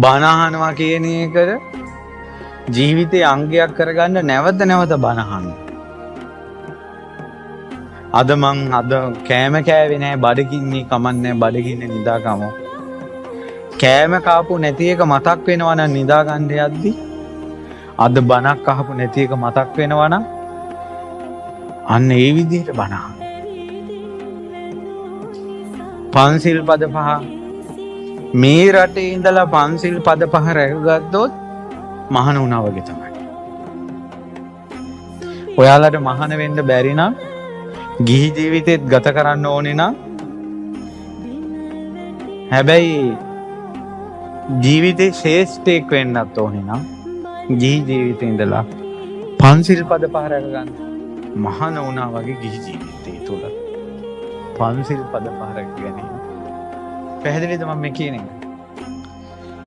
බණ අහනවා කියන එකට ජීවිතේ අංගයක් කරගන්න නැවත නැවත බණ අහන්න. අද කෑම කෑවේ නෑ බඩගින්නේ කමන්නේ බඩගින්නේ නිදාගමු. කෑම කාපු නැති එක මතක් වෙනවා නම් නිදා ගන්න යද්දි අද බණක් අහපු නැති එක මතක් වෙනවා නම් අන්න ඒ විදිහට බණ අහන්න. පන්සිල් පද 5 මේ රටේ ඉඳලා පන්සිල් පද 5 රැකගත්තොත් මහාන වුණා වගේ තමයි. ඔයාලට මහාන වෙන්න බැරි නම් ගිහි ජීවිතේත් ගත කරන්න ඕනේ නම් හැබැයි ජීවිතේ ශ්‍රේෂ්ඨයෙක් වෙන්නත් ඕනේ නම් ගිහි ජීවිතේ ඉඳලා පන්සිල් පද 5 රැකගන්න. මහාන වුණා වගේ ගිහි ජීවිතේ තුල පන්සිල් පද 5 රැක ගැනීම. පැහැදිලිද මම මේ කියන එක?